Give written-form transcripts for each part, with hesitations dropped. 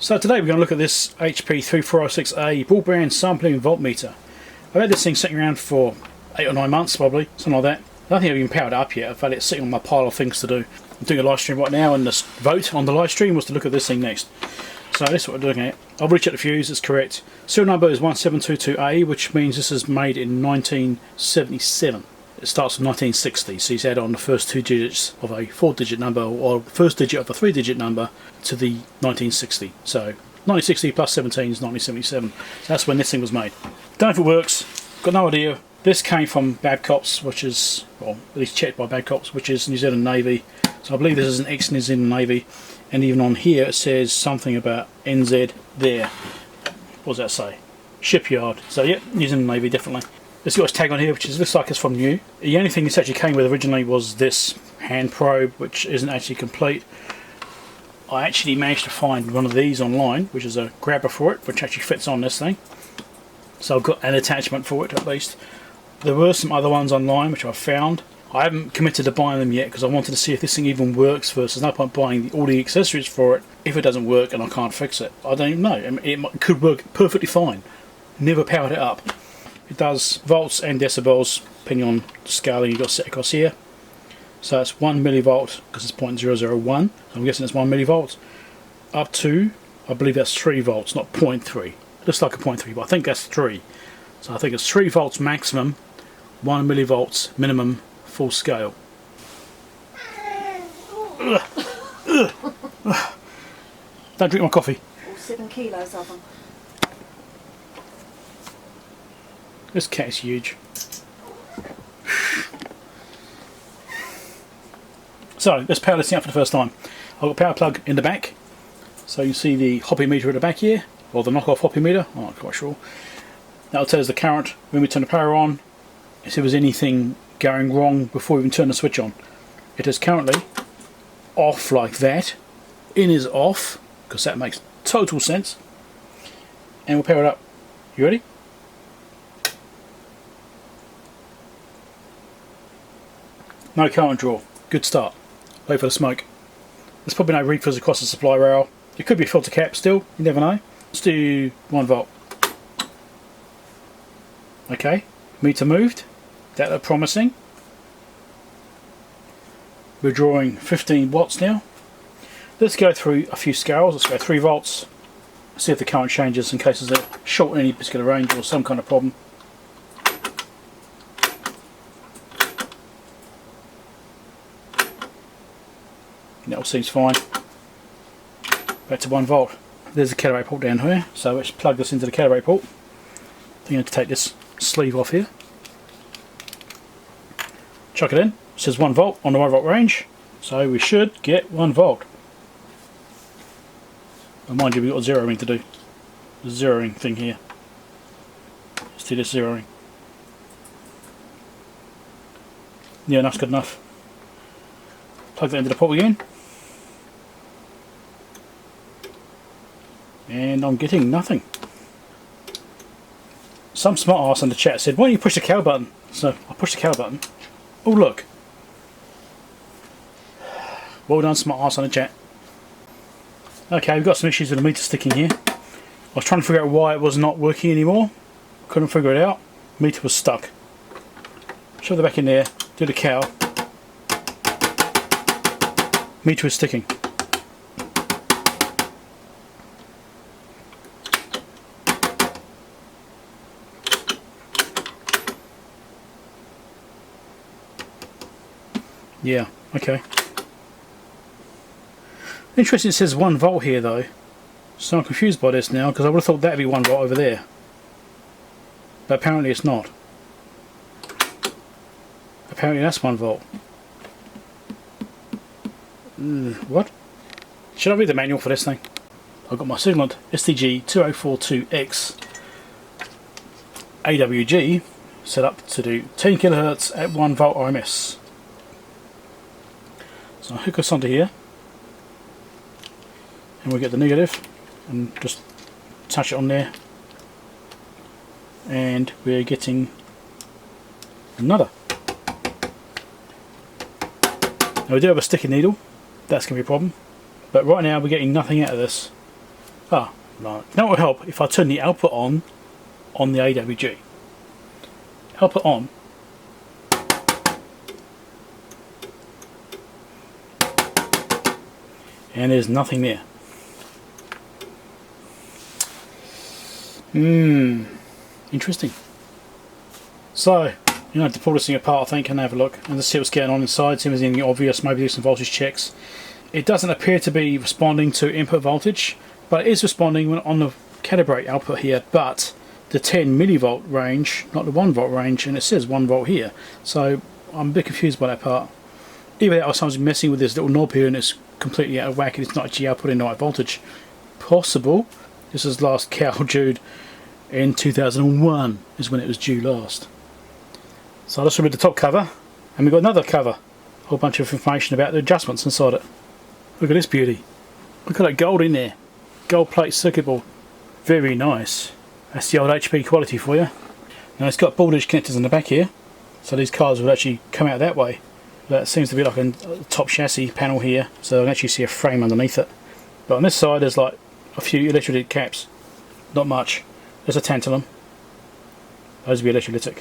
So today we're going to look at this HP 3406A broadband sampling voltmeter. I've had this thing sitting around for 8 or 9 months probably, something like that. I don't think I've even powered it up yet. I've had it sitting on my pile of things to do. I'm doing a live stream right now and the vote on the live stream was to look at this thing next. So this is what we're looking at. I've rechecked the fuse, it's correct. Serial number is 1722A, which means this is made in 1977. It starts from 1960, so he's added on the first 2 digits of a 4-digit number or the first digit of a 3-digit number to the 1960. So 1960 plus 17 is 1977. So that's when this thing was made. Don't know if it works, got no idea. This came from Babcock's, which is, well, at least checked by Babcock's, which is New Zealand Navy. So I believe this is an ex-New Zealand Navy. And even on here it says something about NZ there. What does that say? Shipyard. So yeah, New Zealand Navy definitely. It's got its tag on here, which looks like it's from new. The only thing this actually came with originally was this hand probe, which isn't actually complete. I actually managed to find one of these online, which is a grabber for it, which actually fits on this thing. So I've got an attachment for it at least. There were some other ones online which I found. I haven't committed to buying them yet because I wanted to see if this thing even works first. There's no point buying all the accessories for it if it doesn't work and I can't fix it. I don't even know. I mean, it could work perfectly fine. Never powered it up. It does volts and decibels depending on the scaling you've got set across here. So it's 1 millivolt because it's 0.001. So I'm guessing it's 1 millivolt. Up to, I believe that's 3 volts, not 0.3. It looks like a 0.3, but I think that's 3. So I think it's 3 volts maximum, 1 millivolts minimum, full scale. Don't drink my coffee. All 7 kilos of them. This cat is huge. So let's power this thing up for the first time. I've got a power plug in the back, so you can see the hoppy meter at the back here, or the knockoff hoppy meter. I'm not quite sure. That'll tell us the current when we turn the power on. If there was anything going wrong before we even turn the switch on. It is currently off like that. In is off, because that makes total sense. And we'll power it up. You ready? No current draw. Good start. Wait for the smoke. There's probably no refills across the supply rail. It could be a filter cap still, you never know. Let's do 1 volt. Okay, meter moved. That looked promising. We're drawing 15 watts now. Let's go through a few scales. Let's go 3 volts. See if the current changes in case there's a short in any particular range or some kind of problem. That all seems fine. Back to 1 volt. There's a calibrate port down here, so let's plug this into the calibrate port. I'm going to take this sleeve off here. Chuck it in. It says 1 volt on the 1 volt range, so we should get 1 volt. And mind you, we've got a zeroing to do. The zeroing thing here. Let's do this zeroing. Yeah, that's good enough. Plug that into the port again. And I'm getting nothing. Some smart ass in the chat said, why don't you push the cow button? So I pushed the cow button. Oh look. Well done, smart ass on the chat. Okay, we've got some issues with the meter sticking here. I was trying to figure out why it was not working anymore. Couldn't figure it out. Meter was stuck. Shove it back in there, do the cow. Meter is sticking. Yeah, okay. Interesting, it says 1 volt here though. So I'm confused by this now because I would have thought that would be 1 volt over there. But apparently it's not. Apparently that's 1 volt. What? Should I read the manual for this thing? I've got my Siglent SDG2104 X AWG set up to do 10 kHz at 1 volt RMS. So I'll hook us onto here and we'll get the negative and just touch it on there, and we're getting another. Now we do have a sticky needle, that's going to be a problem, but right now we're getting nothing out of this. Ah, no. That will help if I turn the output on the AWG. Output on. And there's nothing there. Interesting. So, you have to pull this thing apart, I think, and have a look and just see what's going on inside, see if there's anything obvious, maybe do some voltage checks. It doesn't appear to be responding to input voltage, but it is responding on the calibrate output here, but the 10 millivolt range, not the 1 volt range, and it says 1 volt here. So I'm a bit confused by that part. Either that or someone's messing with this little knob here and it's completely out of whack and it's not actually outputting the right voltage. Possible. This is last due in 2001 is when it was due last. So let's remove the top cover, and we've got another cover. A whole bunch of information about the adjustments inside it. Look at this beauty. Look at that gold in there. Gold plate circuit board. Very nice. That's the old HP quality for you. Now it's got board edge connectors in the back here, so these cards would actually come out that way. That seems to be like a top chassis panel here, so I can actually see a frame underneath it. But on this side there's like a few electrolytic caps. Not much. There's a tantalum. Those would be electrolytic.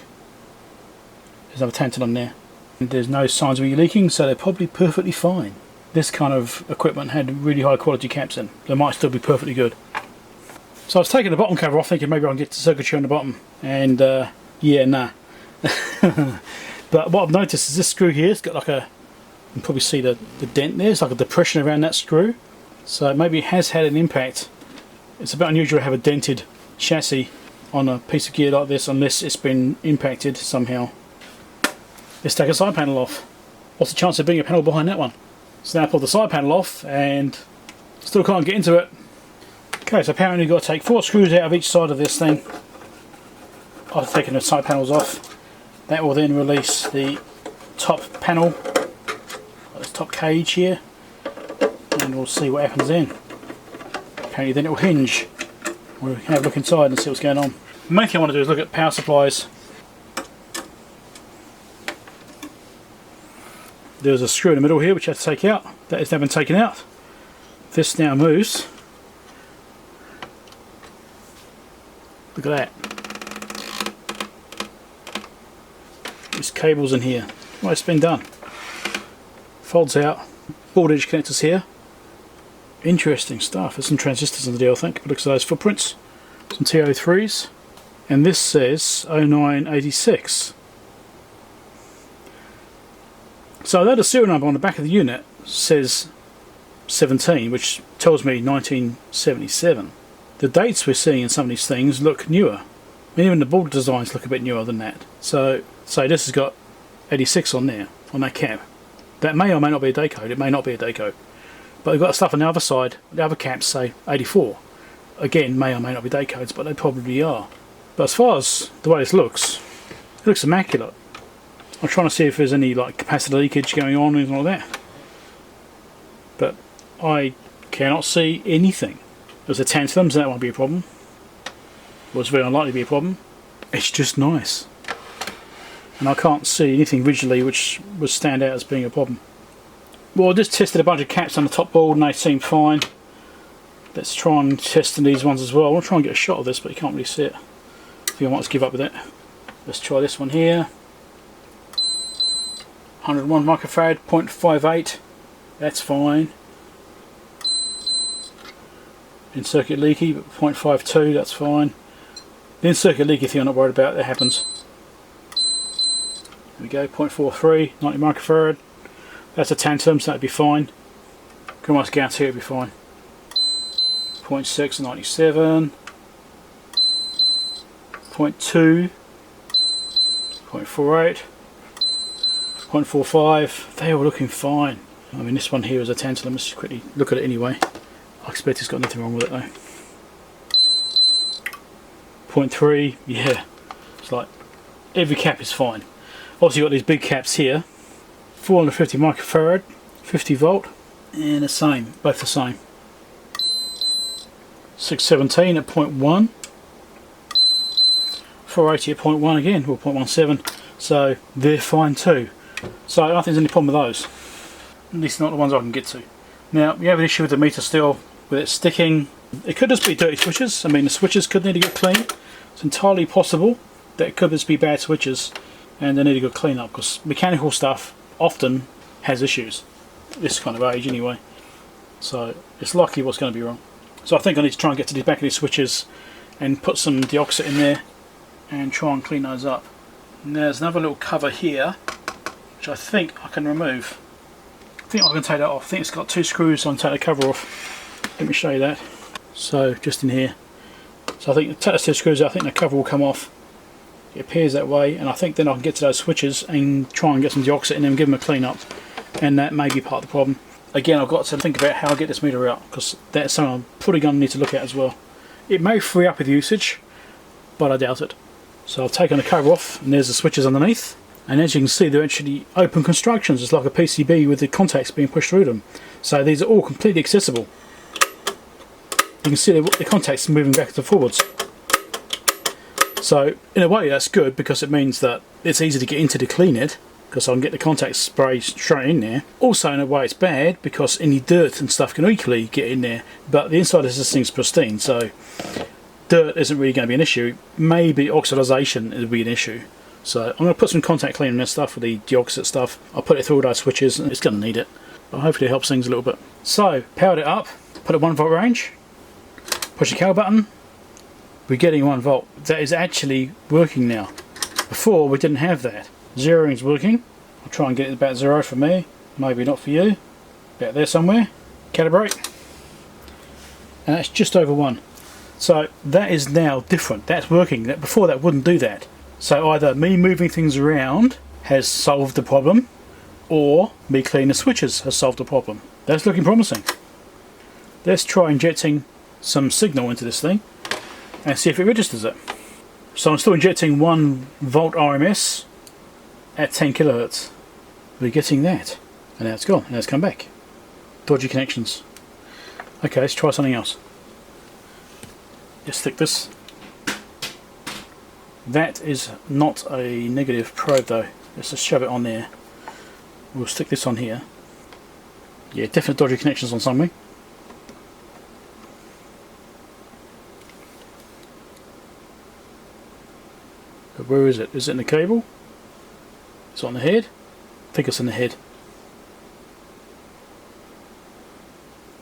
There's another tantalum there. And there's no signs of any leaking, so they're probably perfectly fine. This kind of equipment had really high quality caps in. They might still be perfectly good. So I was taking the bottom cover off thinking maybe I can get the circuitry on the bottom, and yeah, nah. But what I've noticed is this screw here, it's got like a, you can probably see the dent there, it's like a depression around that screw. So maybe it has had an impact. It's a bit unusual to have a dented chassis on a piece of gear like this unless it's been impacted somehow. Let's take a side panel off. What's the chance of being a panel behind that one? So now I pull the side panel off and still can't get into it. Okay, so apparently you've got to take 4 screws out of each side of this thing after taking the side panels off. That will then release the top panel, this top cage here, and we'll see what happens then. Apparently then it will hinge. We'll have a look inside and see what's going on. The main thing I want to do is look at power supplies. There's a screw in the middle here which I have to take out. That has now been taken out. This now moves. Look at that. This cable's in here. Well, it's been done. Folds out. Board edge connectors here. Interesting stuff. There's some transistors in the deal, I think. But looks at those footprints. Some TO3s. And this says 0986. So although the serial number on the back of the unit says 17, which tells me 1977, the dates we're seeing in some of these things look newer. I mean, even the board designs look a bit newer than that. So this has got 86 on there, on that cap. That may or may not be a day code, it may not be a day code. But we've got stuff on the other side, the other caps say 84. Again, may or may not be day codes, but they probably are. But as far as the way this looks, it looks immaculate. I'm trying to see if there's any like capacitor leakage going on or anything like that. But I cannot see anything. There's a tantalum, so that won't be a problem. Well, it's very unlikely to be a problem. It's just nice. And I can't see anything visually which would stand out as being a problem. Well, I just tested a bunch of caps on the top board and they seem fine. Let's try and test these ones as well. I want to try and get a shot of this, but you can't really see it. I think I might just give up with it. Let's try this one here. 101 microfarad, 0.58. That's fine. In circuit leaky, but 0.52, that's fine. The in circuit leaky thing I'm not worried about, that happens. There we go, 0.43, 90 microfarad. That's a tantalum, so that'd be fine. Can almost guarantee it'll be fine. 0.6, 97. 0.2. 0.48. 0.45. They all looking fine. I mean, this one here is a tantalum. Let's just quickly look at it anyway. I expect it's got nothing wrong with it though. 0.3, yeah. It's like every cap is fine. Obviously, you've got these big caps here. 450 microfarad, 50 volt, and the same, both the same. 617 at 0.1, 480 at 0.1 again, or 0.17, so they're fine too. So I don't think there's any problem with those. At least not the ones I can get to. Now, you have an issue with the meter still. with it sticking. It could just be dirty switches. I mean, the switches could need to get clean. It's entirely possible that it could just be bad switches and they need to go clean up, because mechanical stuff often has issues, this kind of age anyway. So it's likely what's going to be wrong. So I think I need to try and get to the back of these switches and put some deoxit in there and try and clean those up. And there's another little cover here which I think I can remove. I think I can take that off. I think it's got 2 screws, so I can take the cover off. Let me show you that. So just in here. So I think take those 2 screws out, I think the cover will come off. It appears that way, and I think then I can get to those switches and try and get some deoxit in them and give them a clean up. And that may be part of the problem. Again, I've got to think about how I get this meter out, because that's something I'm probably going to need to look at as well. It may free up with usage, but I doubt it. So I've taken the cover off, and there's the switches underneath. And as you can see, they're actually open constructions. It's like a PCB with the contacts being pushed through them. So these are all completely accessible. You can see the contacts moving backwards and forwards. So in a way that's good, because it means that it's easy to get into to clean it, because I can get the contact spray straight in there. Also in a way it's bad, because any dirt and stuff can equally get in there, but the inside of this thing's pristine, so dirt isn't really going to be an issue. Maybe oxidization will be an issue. So I'm going to put some contact cleaner in this stuff with the deoxit stuff. I'll put it through all those switches, and it's going to need it, but hopefully it helps things a little bit. So powered it up, put it 1 volt range, push the power button. We're getting 1 volt. That is actually working now. Before we didn't have that. Zeroing's working. I'll try and get it about 0 for me. Maybe not for you. About there somewhere. Calibrate. And that's just over 1. So that is now different. That's working. Before that wouldn't do that. So either me moving things around has solved the problem, or me cleaning the switches has solved the problem. That's looking promising. Let's try injecting some signal into this thing and see if it registers it. So I'm still injecting 1 volt RMS at 10 kilohertz. We're getting that, and now it's gone, and it's come back. Dodgy connections. Okay, let's try something else. Let's stick this. That is not a negative probe though. Let's just shove it on there. We'll stick this on here. Yeah, definite dodgy connections on something. But where is it? Is it in the cable? Is it on the head? I think it's in the head.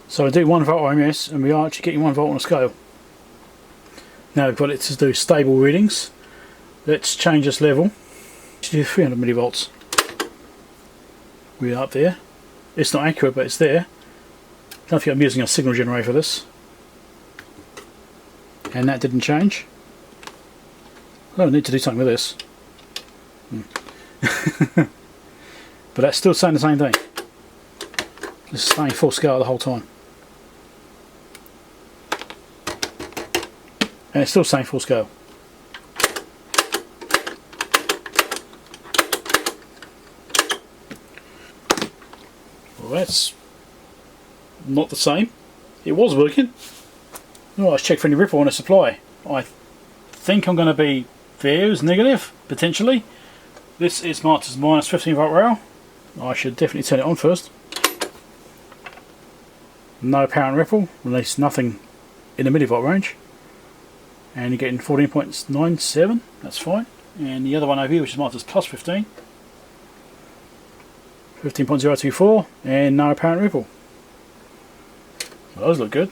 So I do 1 volt RMS, and we are actually getting 1 volt on a scale. Now we've got it to do stable readings. Let's change this level to 300 millivolts. We're up there. It's not accurate, but it's there. I don't think I'm using a signal generator for this. And that didn't change. I don't need to do something with this. But that's still saying the same thing. This is staying full scale the whole time. And it's still saying full scale. Well, that's not the same. It was working. Oh, let's check for any ripple on the supply. I think I'm going to be there as negative, potentially. This is marked as minus 15 volt rail. I should definitely turn it on first. No apparent ripple, at least nothing in the millivolt range. And you're getting 14.97, that's fine. And the other one over here, which is marked as plus 15. 15.024, and no apparent ripple. Well, those look good.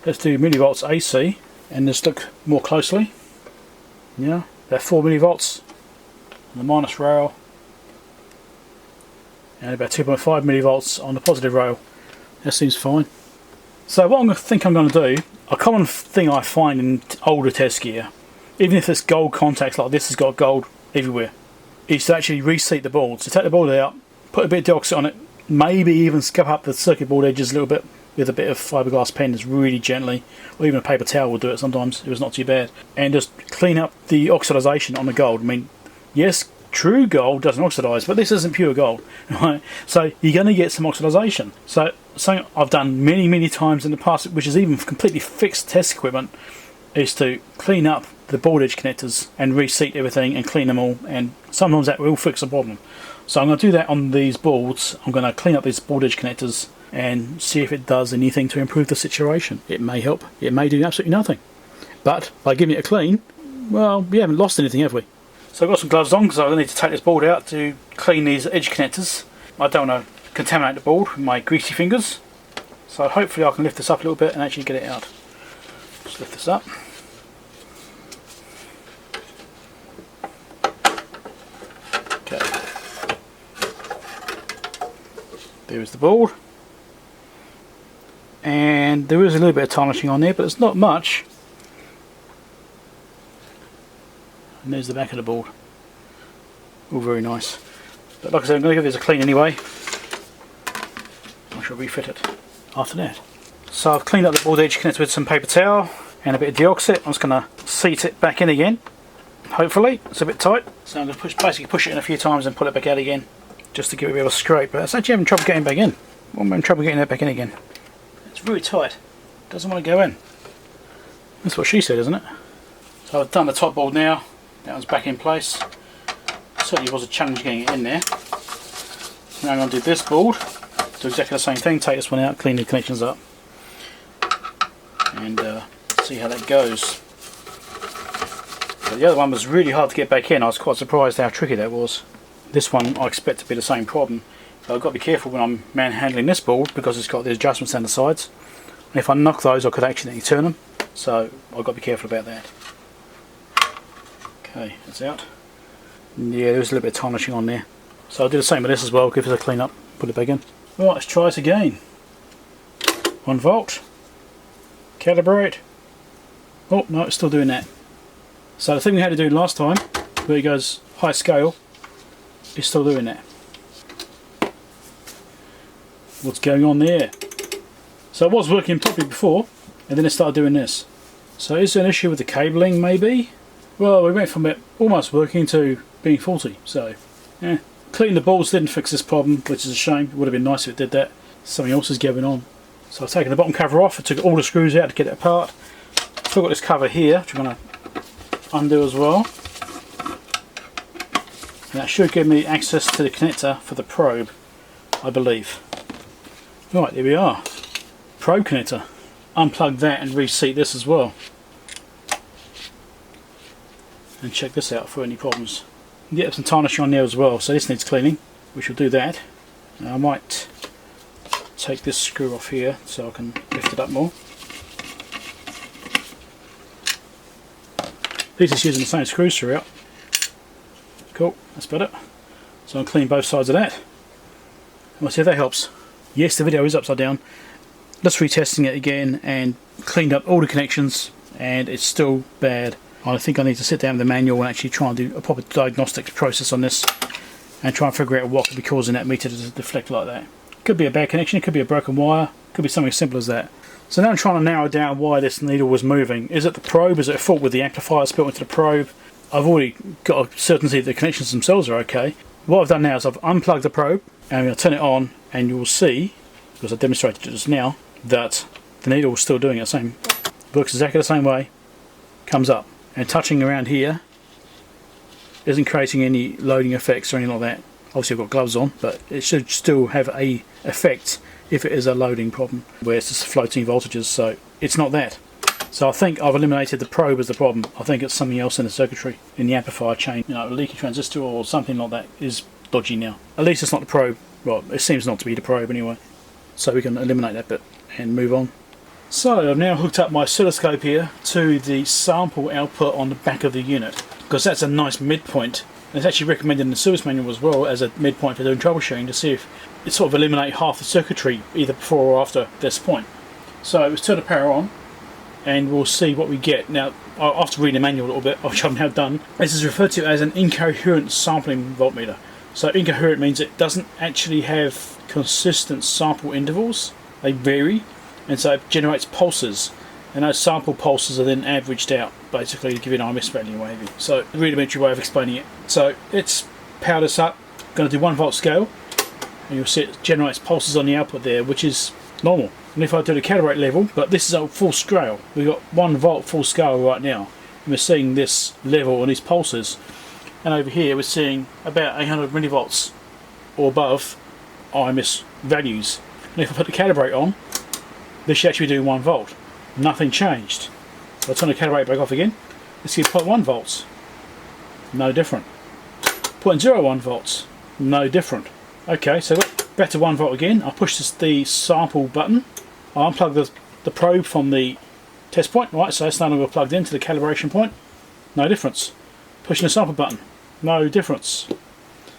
Let's do millivolts AC, and just look more closely. Yeah, that 4 millivolts on the minus rail, and about 2.5 millivolts on the positive rail. That seems fine. So what I think I'm going to do, a common thing I find in older test gear, even if it's gold contacts like this has got gold everywhere, is to actually reseat the board. So take the board out, put a bit of deoxit on it, maybe even scuff up the circuit board edges a little bit with a bit of fiberglass pen, just really gently, or even a paper towel will do it sometimes if it's not too bad, and just clean up the oxidization on the gold. I mean, yes, true gold doesn't oxidize, but this isn't pure gold, right? So you're going to get some oxidization. So something I've done many times in the past, which is even completely fixed test equipment, is to clean up the board edge connectors and reseat everything and clean them all, and sometimes that will fix the problem. So I'm going to do that on these boards. I'm going to clean up these board edge connectors and see if it does anything to improve the situation. It may help, it may do absolutely nothing. But by giving it a clean, well, we haven't lost anything, have we? So I've got some gloves on because I need to take this board out to clean these edge connectors. I don't want to contaminate the board with my greasy fingers. So hopefully I can lift this up a little bit and actually get it out. Just lift this up. Okay. There is the board. And there is a little bit of tarnishing on there, but it's not much. And there's the back of the board. All very nice. But like I said, I'm going to give this a clean anyway. I shall refit it after that. So I've cleaned up the board edge connector with some paper towel and a bit of deoxit. I'm just going to seat it back in again. Hopefully, it's a bit tight. So I'm going to basically push it in a few times and pull it back out again, just to give it a bit of a scrape. But it's actually having trouble getting back in. I'm having trouble getting that back in again. It's really tight. Doesn't want to go in. That's what she said, isn't it? So I've done the top board now. That one's back in place. Certainly was a challenge getting it in there. Now I'm going to do this board. Do exactly the same thing. Take this one out, clean the connections up, and see how that goes. But the other one was really hard to get back in. I was quite surprised how tricky that was. This one I expect to be the same problem. But I've got to be careful when I'm manhandling this board because it's got the adjustments down the sides. And if I knock those, I could accidentally turn them. So I've got to be careful about that. Okay, that's out. Yeah, there's a little bit of tarnishing on there. So I'll do the same with this as well. Give it a clean up, put it back in. Right, let's try it again. 1 volt. Calibrate. Oh, no, it's still doing that. So the thing we had to do last time, where it goes high scale, is still doing that. What's going on there? So it was working properly before, and then it started doing this. So is there an issue with the cabling, maybe? Well, we went from it almost working to being faulty, so yeah. Cleaning the balls didn't fix this problem, which is a shame. It would have been nice if it did that. Something else is going on. So I've taken the bottom cover off, I took all the screws out to get it apart. Still got this cover here, which I'm going to undo as well. And that should give me access to the connector for the probe, I believe. Right, there we are. Probe connector. Unplug that and reseat this as well. And check this out for any problems. You get some tarnish on there as well, so this needs cleaning. We shall do that. Now I might take this screw off here so I can lift it up more. These are using the same screws throughout. Cool, that's better. So I'll clean both sides of that. We'll see if that helps. Yes, the video is upside down. Just retesting it again and cleaned up all the connections, and it's still bad. I think I need to sit down with the manual and actually try and do a proper diagnostics process on this and try and figure out what could be causing that meter to deflect like that. Could be a bad connection, it could be a broken wire, could be something as simple as that. So now I'm trying to narrow down why this needle was moving. Is it the probe? Is it a fault with the amplifier built into the probe? I've already got a certainty that the connections themselves are okay. What I've done now is I've unplugged the probe and I'm going to turn it on, and you will see, because I demonstrated it just now, that the needle is still doing it. Works exactly the same way, comes up. And touching around here isn't creating any loading effects or anything like that. Obviously I've got gloves on, but it should still have a effect if it is a loading problem where it's just floating voltages, so it's not that. So I think I've eliminated the probe as the problem. I think it's something else in the circuitry, in the amplifier chain. You know, a leaky transistor or something like that is dodgy now. At least it's not the probe. Well, it seems not to be the probe anyway. So we can eliminate that bit and move on. So I've now hooked up my oscilloscope here to the sample output on the back of the unit, because that's a nice midpoint. And it's actually recommended in the service manual as well as a midpoint for doing troubleshooting, to see if it sort of eliminate half the circuitry either before or after this point. So let's turn the power on and we'll see what we get. Now I'll have to read the manual a little bit, which I've now done. This is referred to as an incoherent sampling voltmeter. So incoherent means it doesn't actually have consistent sample intervals, they vary. And so it generates pulses, and those sample pulses are then averaged out, basically to give you an RMS value or whatever. So a rudimentary way of explaining it. So let's power this up. I'm going to do 1 volt scale, and you'll see it generates pulses on the output there, which is normal. And if I do the calibrate level, but this is a full scale. We've got 1 volt full scale right now, and we're seeing this level and these pulses. And over here we're seeing about 800 millivolts or above RMS values. And if I put the calibrate on, this should actually be doing 1 volt. Nothing changed. If I turn the calibrate back off again, let's get 0.1 volts. No different. 0.01 volts. No different. Okay, so back to 1 volt again. I push the sample button. I unplug the probe from the test point, right, so it's no longer plugged into the calibration point. No difference. Pushing the sample button. No difference.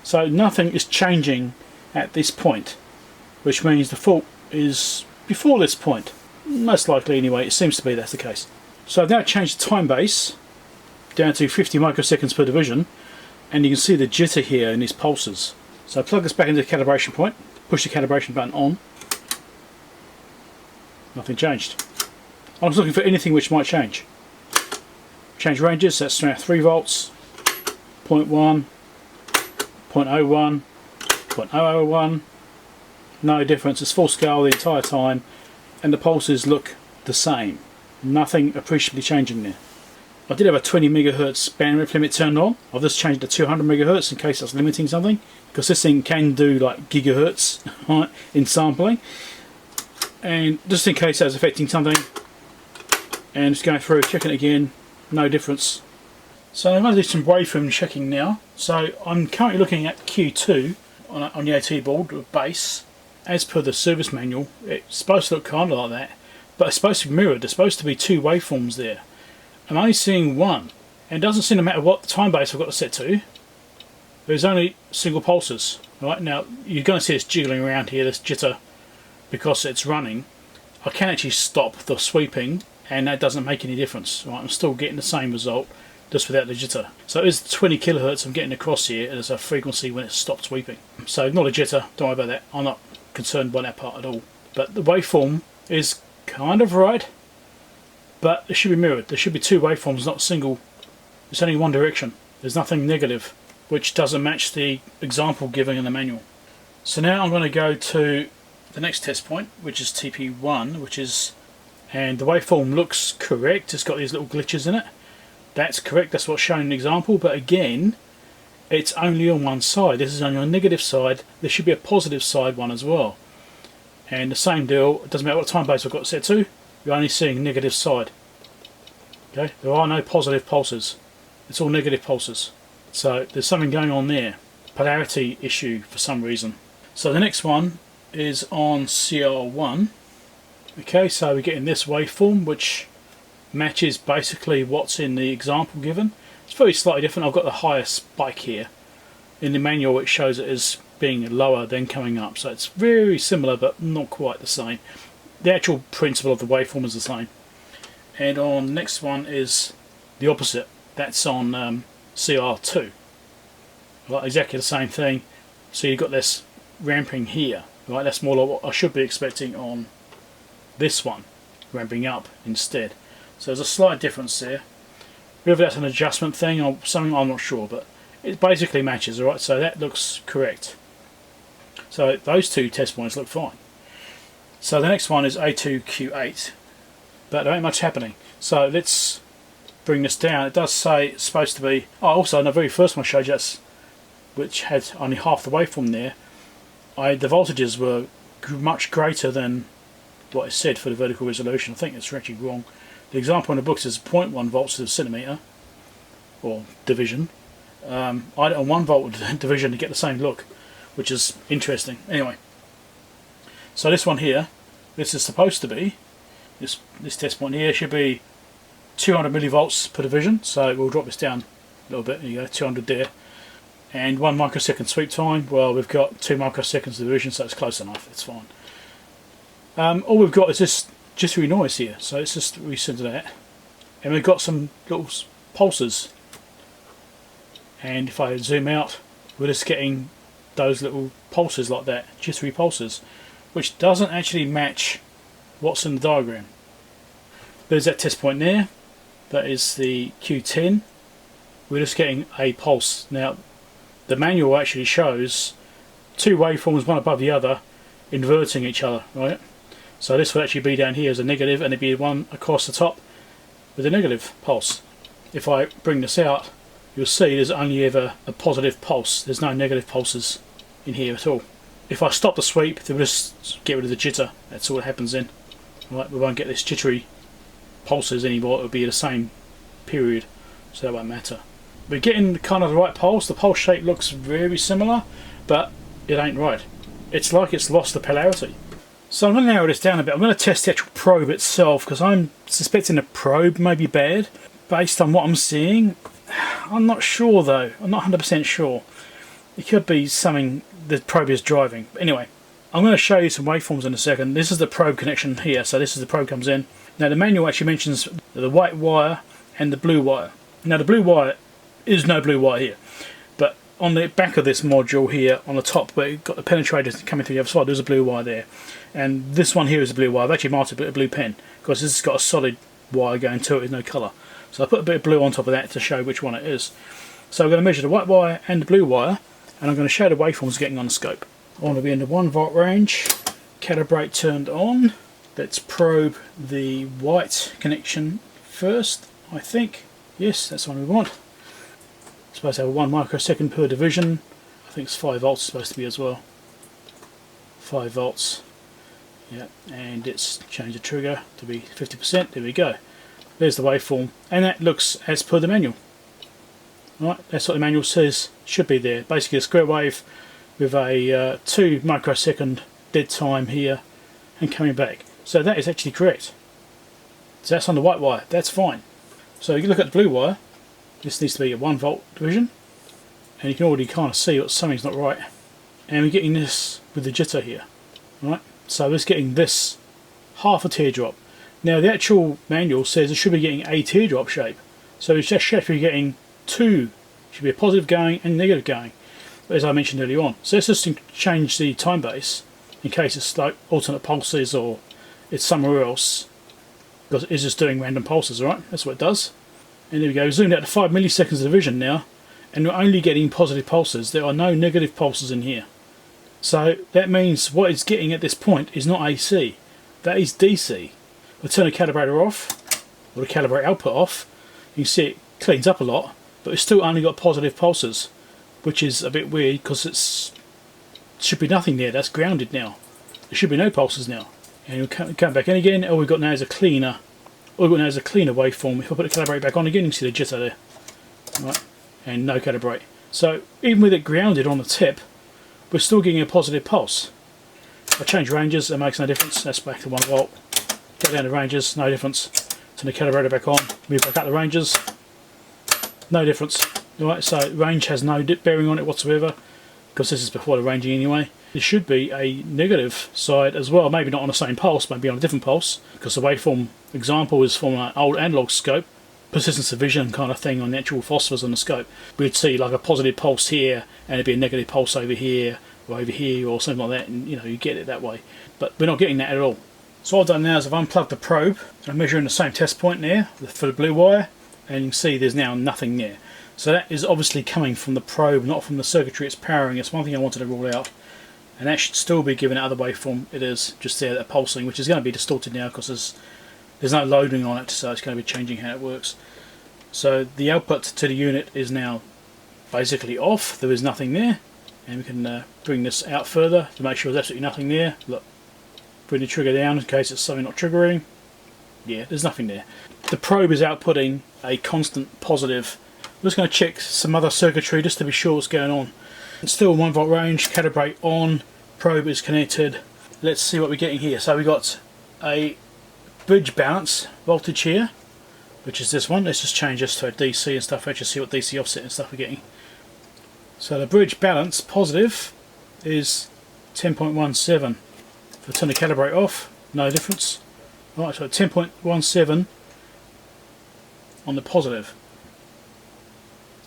So nothing is changing at this point, which means the fault is before this point. Most likely anyway, it seems to be that's the case. So I've now changed the time base down to 50 microseconds per division, and you can see the jitter here in these pulses. So I plug this back into the calibration point, push the calibration button on. Nothing changed. I was looking for anything which might change. Change ranges, that's now 3 volts, 0.1, 0.01, 0.001. No difference, it's full scale the entire time, and the pulses look the same. Nothing appreciably changing there. I did have a 20 megahertz bandwidth limit turned on. I've just changed it to 200 megahertz in case that's limiting something, because this thing can do like gigahertz in sampling, and just in case that's affecting something. And just going through, checking it again, no difference. So I'm going to do some waveform checking now. So I'm currently looking at Q2 on the AT board with base. As per the service manual, it's supposed to look kind of like that, but it's supposed to be mirrored. There's supposed to be 2 waveforms there. I'm only seeing 1, and it doesn't seem to matter what the time base I've got it set to. There's only single pulses. Right now, you're going to see this jiggling around here, this jitter, because it's running. I can actually stop the sweeping, and that doesn't make any difference. Right, I'm still getting the same result, just without the jitter. So it is 20 kilohertz I'm getting across here as a frequency when it stopped sweeping. So not a jitter, don't worry about that. I'm not concerned by that part at all. But the waveform is kind of right, but it should be mirrored. There should be 2 waveforms, not single. It's only one direction. There's nothing negative, which doesn't match the example given in the manual. So now I'm going to go to the next test point, which is TP1, and the waveform looks correct. It's got these little glitches in it. That's correct, that's what's shown in the example, but again, it's only on one side. This is only on the negative side. There should be a positive side one as well. And the same deal, it doesn't matter what time base I've got it set to, you're only seeing negative side. Okay, there are no positive pulses. It's all negative pulses. So there's something going on there. Polarity issue for some reason. So the next one is on CR1. Okay, so we're getting this waveform which matches basically what's in the example given. It's very slightly different. I've got the higher spike here. In the manual it shows it as being lower then coming up, so it's very similar but not quite the same. The actual principle of the waveform is the same. And on the next one is the opposite. That's on CR2. Right, exactly the same thing. So you've got this ramping here. Right, that's more like what I should be expecting on this one, ramping up instead. So there's a slight difference there. Whether that's an adjustment thing or something, I'm not sure, but it basically matches. Alright, so that looks correct. So those 2 test points look fine. So the next one is A2Q8, but there ain't much happening. So let's bring this down. It does say it's supposed to be. Oh, also in the very first one I showed you, which had only half the waveform there, the voltages were much greater than what is said for the vertical resolution. I think it's actually wrong. The example in the books is 0.1 volts to the centimetre, or division. I had it on 1 volt division to get the same look, which is interesting. Anyway, so this one here, this is supposed to be, this test point here should be 200 millivolts per division, so we'll drop this down a little bit. There you go, 200 there. And 1 microsecond sweep time, well we've got 2 microseconds division, so it's close enough, it's fine. All we've got is this jittery noise here, so let's just reset that. And we've got some little pulses. And if I zoom out, we're just getting those little pulses like that, jittery pulses, which doesn't actually match what's in the diagram. There's that test point there, that is the Q10. We're just getting a pulse. Now the manual actually shows 2 waveforms, one above the other, inverting each other, right? So this would actually be down here as a negative, and it'd be one across the top with a negative pulse. If I bring this out, you'll see there's only ever a positive pulse. There's no negative pulses in here at all. if I stop the sweep, then we'll just get rid of the jitter. That's all that happens then. Right, we won't get this jittery pulses anymore. It'll be the same period, so that won't matter. We're getting kind of the right pulse. The pulse shape looks very similar, but it ain't right. It's like it's lost the polarity. So I'm going to narrow this down a bit. I'm going to test the actual probe itself, because I'm suspecting the probe may be bad based on what I'm seeing. I'm not sure though. I'm not 100% sure. It could be something the probe is driving. But anyway, I'm going to show you some waveforms in a second. This is the probe connection here. So this is the probe comes in. Now the manual actually mentions the white wire and the blue wire. Now the blue wire is no blue wire here, but on the back of this module here on the top where you've got the penetrators coming through the other side, there's a blue wire there, and this one here is a blue wire. I've actually marked it with a blue pen because this has got a solid wire going to it with no colour, so I put a bit of blue on top of that to show which one it is. So I'm going to measure the white wire and the blue wire, and I'm going to show the waveforms getting on the scope. I want to be in the 1 volt range, calibrate turned on. Let's probe the white connection first, I think. Yes, that's the one we want. Supposed to have 1 microsecond per division. I think it's 5 volts supposed to be as well. 5 volts. Yeah, and it's changed the trigger to be 50%. There we go. There's the waveform, and that looks as per the manual. Right, that's what the manual says should be there. Basically a square wave with a 2 microsecond dead time here and coming back. So that is actually correct. So that's on the white wire. That's fine. So you look at the blue wire. This needs to be a 1 volt division, and you can already kind of see that something's not right. And we're getting this with the jitter here, right? So it's getting this half a teardrop. Now the actual manual says it should be getting a teardrop shape, so it's just should be getting two. Should be a positive going and negative going, as I mentioned earlier on. So let's just change the time base in case it's like alternate pulses or it's somewhere else, because it's just doing random pulses, right? That's what it does. And there we go, zoomed out to 5 milliseconds of division now, and we're only getting positive pulses. There are no negative pulses in here. So that means what it's getting at this point is not AC, that is DC. We'll turn the calibrator off, or the calibrator output off. You can see it cleans up a lot, but it's still only got positive pulses, which is a bit weird because it should be nothing there. That's grounded now. There should be no pulses now. And we'll come back in again. All we've got now is a cleaner. All we've got now is a cleaner waveform. If I put the calibrate back on again, you can see the jitter there. Right. And no calibrate. So even with it grounded on the tip, we're still getting a positive pulse. If I change ranges, it makes no difference. That's back to 1 volt. Go down to ranges, no difference. Turn the calibrator back on, move back up the ranges, no difference. Right, so range has no bearing on it whatsoever, because this is before the ranging anyway. There should be a negative side as well, maybe not on the same pulse, maybe on a different pulse, because the waveform example is from an old analog scope, persistence of vision kind of thing on the actual phosphors on the scope. We'd see like a positive pulse here, and it'd be a negative pulse over here, or something like that, and you know, you get it that way. But we're not getting that at all. So what I've done now is I've unplugged the probe, and I'm measuring the same test point there for the blue wire, and you can see there's now nothing there. So that is obviously coming from the probe, not from the circuitry it's powering. It's one thing I wanted to rule out. And that should still be giving out the waveform. It is just there, that pulsing, which is going to be distorted now because there's no loading on it, so it's going to be changing how it works. So the output to the unit is now basically off. There is nothing there, and we can bring this out further to make sure there's absolutely nothing there. Look, bring the trigger down in case it's something not triggering. Yeah, there's nothing there. The probe is outputting a constant positive. I'm just going to check some other circuitry just to be sure what's going on. It's still 1 volt range, calibrate on, probe is connected. Let's see what we're getting here. So we've got a bridge balance voltage here, which is this one. Let's just change this to a DC and stuff, actually see what DC offset and stuff we're getting. So the bridge balance positive is 10.17. If I turn the calibrate off, no difference. Right, so 10.17 on the positive.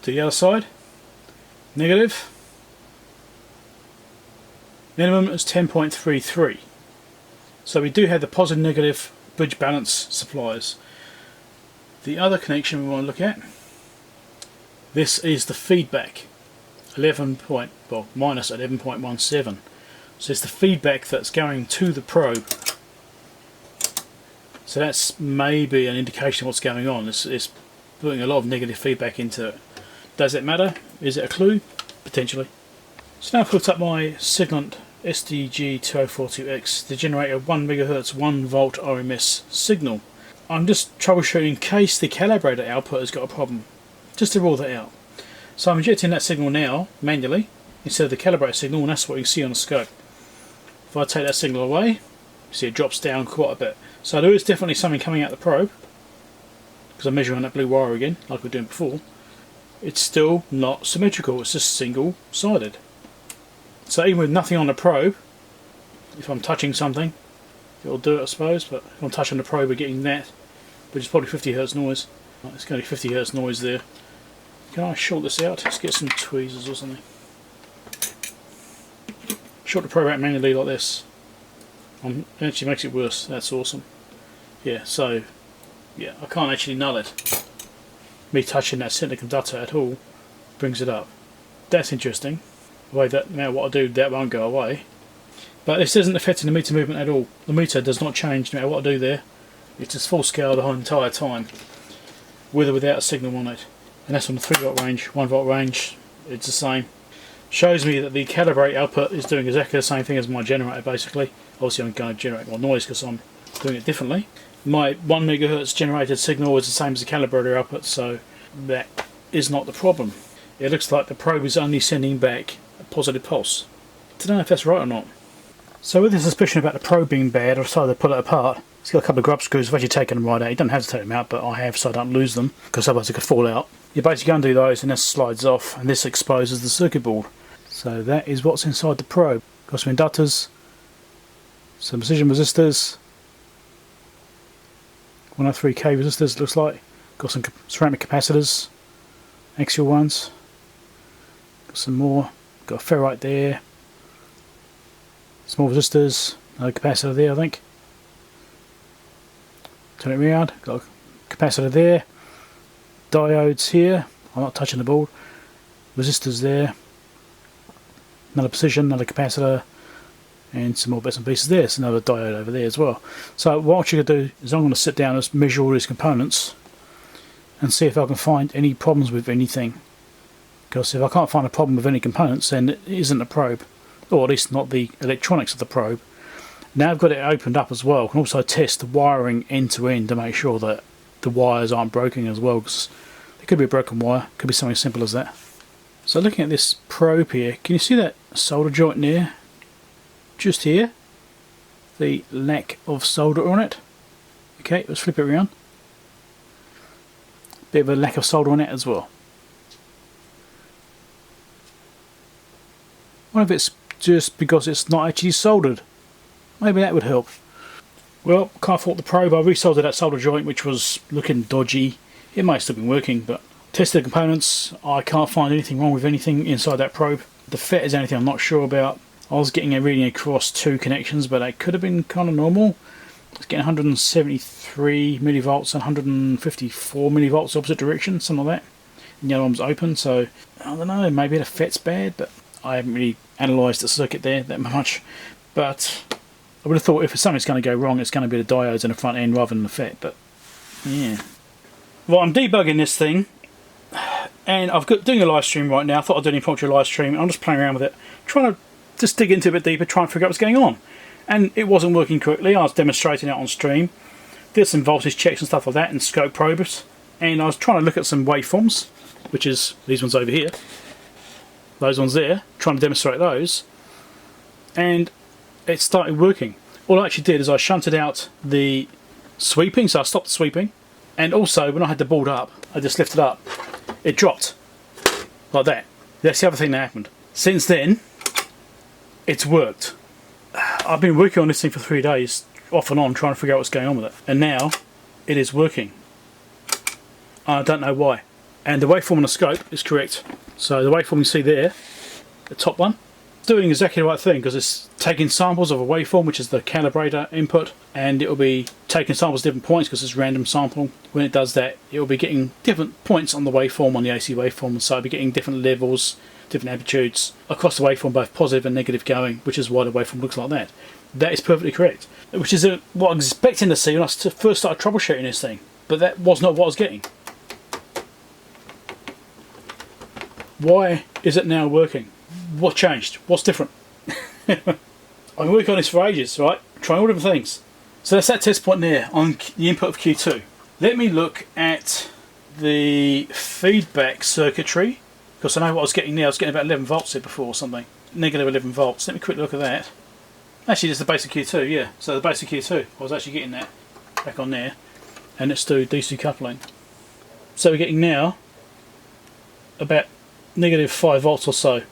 To the other side, negative. Minimum is 10.33. So we do have the positive negative bridge balance supplies. The other connection we want to look at, this is the feedback, minus 11.17. So it's the feedback that's going to the probe. So that's maybe an indication of what's going on. It's putting a lot of negative feedback into it. Does it matter? Is it a clue? Potentially. So now I've hooked up my Siglent SDS2104 X to generate a 1 MHz 1 volt RMS signal. I'm just troubleshooting in case the calibrator output has got a problem, just to rule that out. So I'm injecting that signal now manually instead of the calibrator signal, and that's what you see on the scope. If I take that signal away, you see it drops down quite a bit. So there is definitely something coming out the probe, because I'm measuring that blue wire again, like we were doing before. It's still not symmetrical, it's just single-sided. So even with nothing on the probe, if I'm touching something, it'll do it I suppose, but if I'm touching the probe we're getting that, which is probably 50 Hz noise. It's going to be 50 Hz noise there. Can I short this out? Let's get some tweezers or something. Short the probe out manually like this. It actually makes it worse, that's awesome. Yeah, so, yeah, I can't actually null it. Me touching that centre conductor at all brings it up. That's interesting. The way that, no matter what I do, that won't go away. But this isn't affecting the meter movement at all. The meter does not change no matter what I do there. It's just full scale the whole entire time, with or without a signal on it. And that's on the 3 volt range, 1 volt range, it's the same. Shows me that the calibrate output is doing exactly the same thing as my generator basically. Obviously I'm going to generate more noise because I'm doing it differently. My 1 MHz generated signal is the same as the calibrator output, so that is not the problem. It looks like the probe is only sending back a positive pulse. I don't know if that's right or not. So with the suspicion about the probe being bad, I decided to pull it apart. It's got a couple of grub screws. I've actually taken them right out. You don't have to take them out, but I have so I don't lose them, because otherwise it could fall out. You basically undo those and this slides off, and this exposes the circuit board. So that is what's inside the probe. Got some inductors, some precision resistors, 103K resistors it looks like. Got some ceramic capacitors, axial ones. Got some more. Got a ferrite there. Small resistors, another capacitor there I think. Turn it around, got a capacitor there. Diodes here, I'm not touching the board. Resistors there. Another precision, another capacitor, and some more bits and pieces there. There's another diode over there as well. So what you're going to do is I'm going to sit down and measure all these components and see if I can find any problems with anything. Because if I can't find a problem with any components, then it isn't a probe, or at least not the electronics of the probe. Now I've got it opened up as well, I can also test the wiring end to end to make sure that the wires aren't broken as well, because it could be a broken wire, could be something simple as that. So looking at this probe here, can you see that solder joint there? Just here, the lack of solder on it. Okay, let's flip it around. Bit of a lack of solder on it as well. What if it's just because it's not actually soldered? Maybe that would help. Well, can't fault the probe. I resoldered that solder joint, which was looking dodgy. It might have still been working, but tested the components. I can't find anything wrong with anything inside that probe. The FET is anything I'm not sure about. I was getting a reading across 2 connections, but they could have been kind of normal. I was getting 173 millivolts and 154 millivolts opposite direction, something like that. And the other one was open, so I don't know, maybe the FET's bad, but I haven't really analysed the circuit there that much. But I would have thought if something's going to go wrong, it's going to be the diodes in the front end rather than the FET, but yeah. Well, I'm debugging this thing, and I've got doing a live stream right now. I thought I'd do an impromptu live stream. I'm just playing around with it, trying to just dig into it a bit deeper, try and figure out what's going on. And it wasn't working correctly. I was demonstrating it on stream, did some voltage checks and stuff like that, and scope probes, and I was trying to look at some waveforms, which is these ones over here, those ones there, trying to demonstrate those, and it started working. All I actually did is I shunted out the sweeping, so I stopped the sweeping, and also when I had the board up, I just lifted up, it dropped like that. That's the other thing that happened. Since then, it's worked. I've been working on this thing for 3 days, off and on, trying to figure out what's going on with it, and now it is working. I don't know why. And the waveform on the scope is correct. So the waveform you see there, the top one, it's doing exactly the right thing, because it's taking samples of a waveform, which is the calibrator input, and it will be taking samples at different points because it's random sample. When it does that, it will be getting different points on the waveform, on the AC waveform, so it'll be getting different levels, different amplitudes across the waveform, both positive and negative going, which is why the waveform looks like that. That is perfectly correct, which is what I was expecting to see when I first started troubleshooting this thing, but that was not what I was getting. Why is it now working? What changed? What's different? I've been working on this for ages, right? Trying all different things. So that's that test point there on the input of Q2. Let me look at the feedback circuitry, because I know what I was getting there. I was getting about 11 volts here before or something. Negative 11 volts. Let me quick look at that. Actually, it's the basic Q2, yeah. So the basic Q2, I was actually getting that back on there. And let's do DC coupling. So we're getting now about negative 5 volts or so.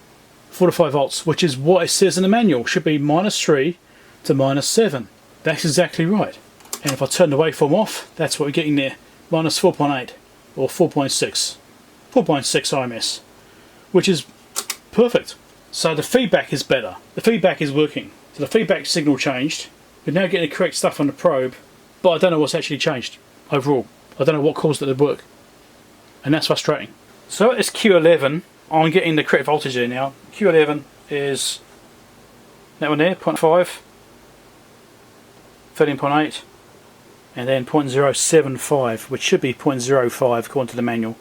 4 to 5 volts, which is what it says in the manual. Should be -3 to -7. That's exactly right. And if I turn the waveform off, that's what we're getting there. -4.8 or 4.6. 4.6 IMS, which is perfect. So the feedback is better. The feedback is working. So the feedback signal changed. We're now getting the correct stuff on the probe, but I don't know what's actually changed overall. I don't know what caused it to work. And that's frustrating. So at this Q11, I'm getting the correct voltage there now. Q11 is that one there, 0.5, 13.8, and then 0.075, which should be 0.05 according to the manual.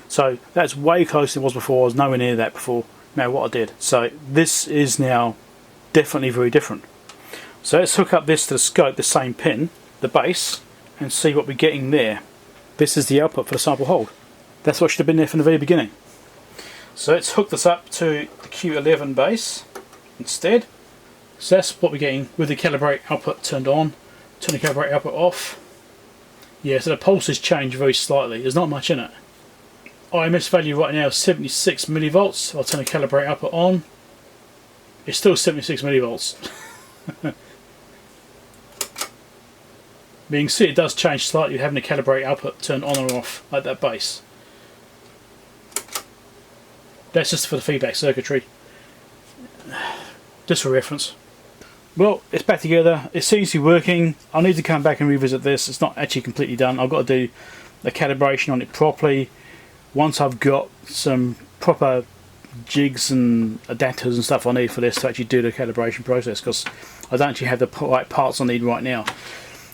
So that's way closer than it was before. I was nowhere near that before, no matter what I did. So this is now definitely very different. So let's hook up this to the scope, the same pin, the base, and see what we're getting there. This is the output for the sample hold. That's what should have been there from the very beginning. So let's hook this up to the Q11 base instead. So that's what we're getting with the calibrate output turned on. Turn the calibrate output off. Yeah, so the pulses change very slightly. There's not much in it. IMS value right now is 76 millivolts. I'll turn the calibrate output on. It's still 76 millivolts. But you can see it does change slightly having the calibrate output turned on or off like that base. That's just for the feedback circuitry. Just for reference. Well, it's back together. It seems to be working. I'll need to come back and revisit this. It's not actually completely done. I've got to do the calibration on it properly. Once I've got some proper jigs and adapters and stuff I need for this to actually do the calibration process, because I don't actually have the right parts I need right now.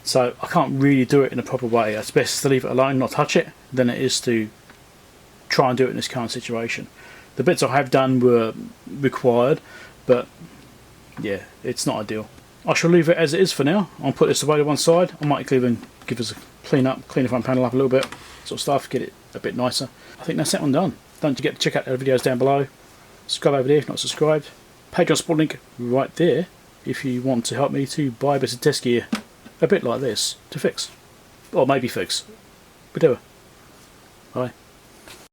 So I can't really do it in a proper way. It's best to leave it alone, not touch it, than it is to try and do it in this current situation. The bits I have done were required, but yeah, it's not ideal. I shall leave it as it is for now. I'll put this away to one side. I might even give us a clean the front panel up a little bit, sort of stuff, get it a bit nicer. I think that's that one done. Don't forget to check out the videos down below. Subscribe over there if not subscribed. Patreon support link right there if you want to help me to buy a bit of test gear, a bit like this, to fix. Or maybe fix. Whatever. Bye.